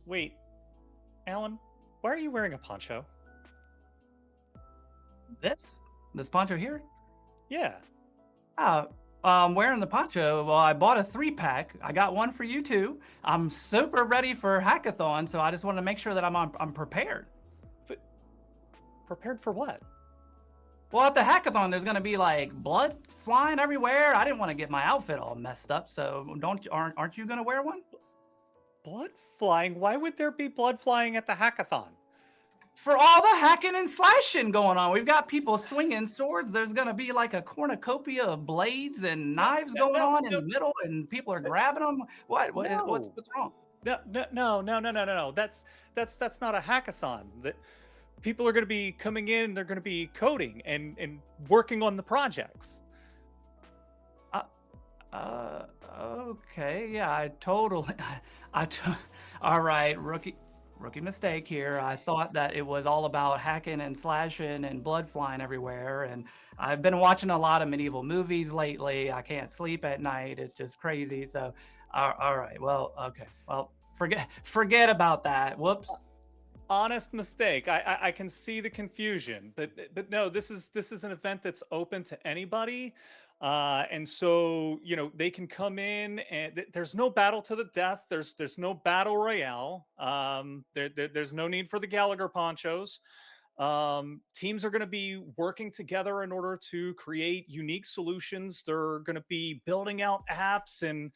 Wait, Alan, why are you wearing a poncho? This poncho here? Yeah. I'm wearing the poncho. Well, I bought a 3-pack. I got one for you too. I'm super ready for hackathon, so I just wanted to make sure that I'm prepared. But prepared for what? Well, at the hackathon, there's gonna be like blood flying everywhere. I didn't want to get my outfit all messed up, so aren't you gonna wear one? Blood flying? Why would there be blood flying at the hackathon? For all the hacking and slashing going on, we've got people swinging swords. There's gonna be like a cornucopia of blades and No, knives no, going no, on in no, the middle, and people are no. grabbing them. What's No. wrong? No. That's not a hackathon. That people are going to be coming in. They're going to be coding and working on the projects. Okay, yeah, I totally, all right, rookie mistake here. I thought that it was all about hacking and slashing and blood flying everywhere. And I've been watching a lot of medieval movies lately. I can't sleep at night. It's just crazy. So, all right, well, okay, well, forget about that. Whoops. Honest mistake. I can see the confusion, but no, this is an event that's open to anybody, and so they can come in and there's no battle to the death. There's no battle royale. There's no need for the Gallagher ponchos. Teams are going to be working together in order to create unique solutions. They're going to be building out apps and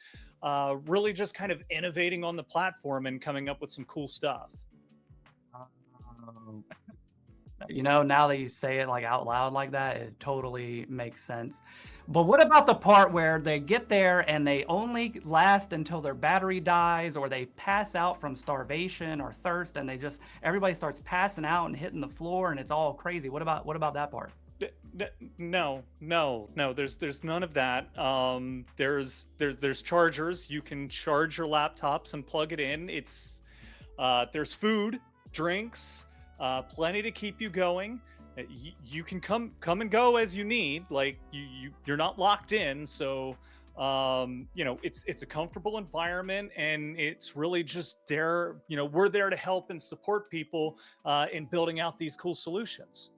really just kind of innovating on the platform and coming up with some cool stuff. Now that you say it like out loud like that, it totally makes sense. But what about the part where they get there and they only last until their battery dies, or they pass out from starvation or thirst, and everybody starts passing out and hitting the floor and it's all crazy? What about that part? No. There's none of that. There's chargers. You can charge your laptops and plug it in. There's food, drinks, plenty to keep you going. You can come and go as you need. Like you're not locked in. So it's a comfortable environment, and it's really just there. We're there to help and support people in building out these cool solutions.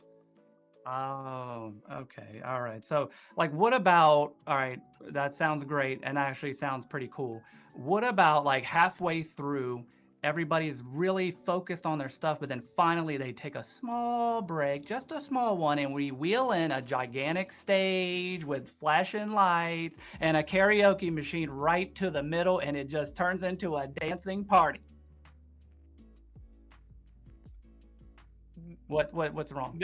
Oh, okay. All right. So, like, what about, all right, that sounds great and actually sounds pretty cool. What about like halfway through, everybody's really focused on their stuff, but then finally they take a small break, just a small one, and we wheel in a gigantic stage with flashing lights and a karaoke machine right to the middle, and it just turns into a dancing party. What's wrong?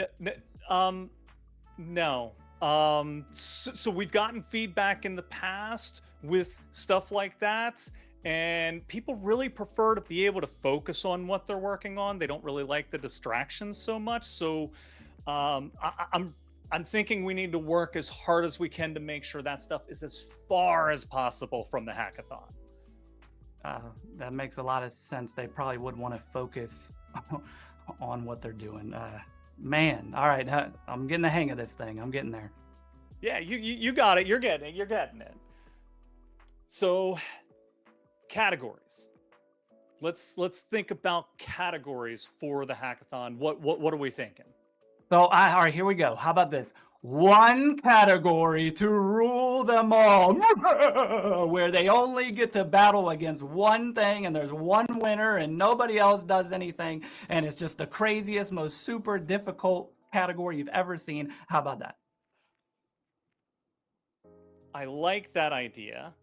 No. So we've gotten feedback in the past with stuff like that, and people really prefer to be able to focus on what they're working on. They don't really like the distractions so much. So I'm thinking we need to work as hard as we can to make sure that stuff is as far as possible from the hackathon. That makes a lot of sense. They probably would want to focus on what they're doing. Man, all right, I'm getting the hang of this thing. I'm getting there. Yeah, you got it. You're getting it. So, categories. Let's think about categories for the hackathon. What are we thinking? So, all right, here we go. How about this? One category to rule them all, where they only get to battle against one thing, and there's one winner, and nobody else does anything, and it's just the craziest, most super difficult category you've ever seen. How about that? I like that idea,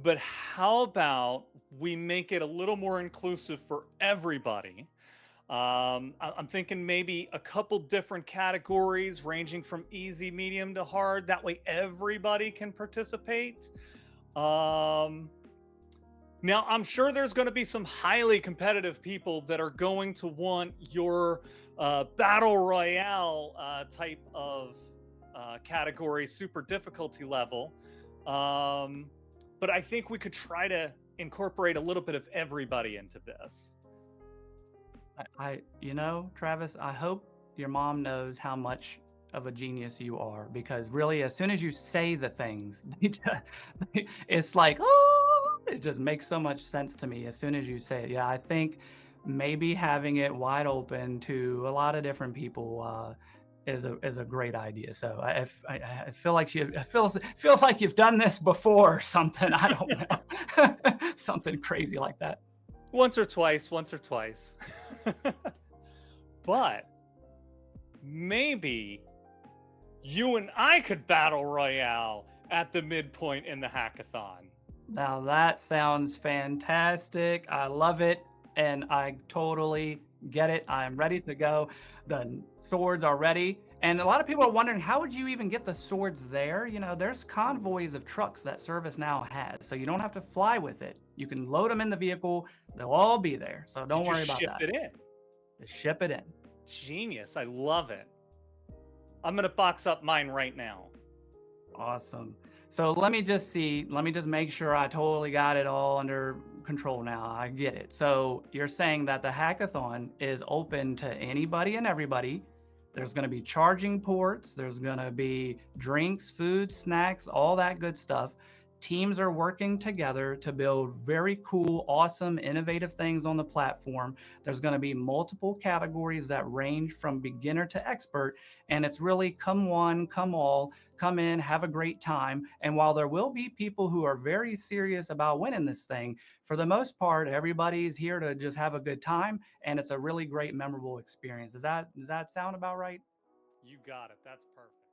but how about we make it a little more inclusive for everybody? I'm thinking maybe a couple different categories ranging from easy, medium to hard. That way everybody can participate. Now, I'm sure there's going to be some highly competitive people that are going to want your battle royale type of category, super difficulty level. But I think we could try to incorporate a little bit of everybody into this. Travis, I hope your mom knows how much of a genius you are, because really, as soon as you say the things, it's like, oh, It just makes so much sense to me as soon as you say it. Yeah, I think maybe having it wide open to a lot of different people is a great idea. So I feel like it feels like you've done this before or something. I don't know, something crazy like that. Once or twice, once or twice. But maybe you and I could battle royale at the midpoint in the hackathon. Now that sounds fantastic. I love it. And I totally get it. I'm ready to go. The swords are ready. And a lot of people are wondering, how would you even get the swords there? You know, there's convoys of trucks that ServiceNow has. So you don't have to fly with it. You can load them in the vehicle. They'll all be there. So don't You worry just about ship that. it in. Just ship it in. Genius. I love it. I'm going to box up mine right now. Awesome. So let me just make sure I totally got it all under control now. I get it. So you're saying that the hackathon is open to anybody and everybody. There's going to be charging ports. There's going to be drinks, food, snacks, all that good stuff. Teams are working together to build very cool, awesome, innovative things on the platform. There's going to be multiple categories that range from beginner to expert. And it's really come one, come all, come in, have a great time. And while there will be people who are very serious about winning this thing, for the most part, everybody's here to just have a good time. And it's a really great, memorable experience. Does that sound about right? You got it. That's perfect.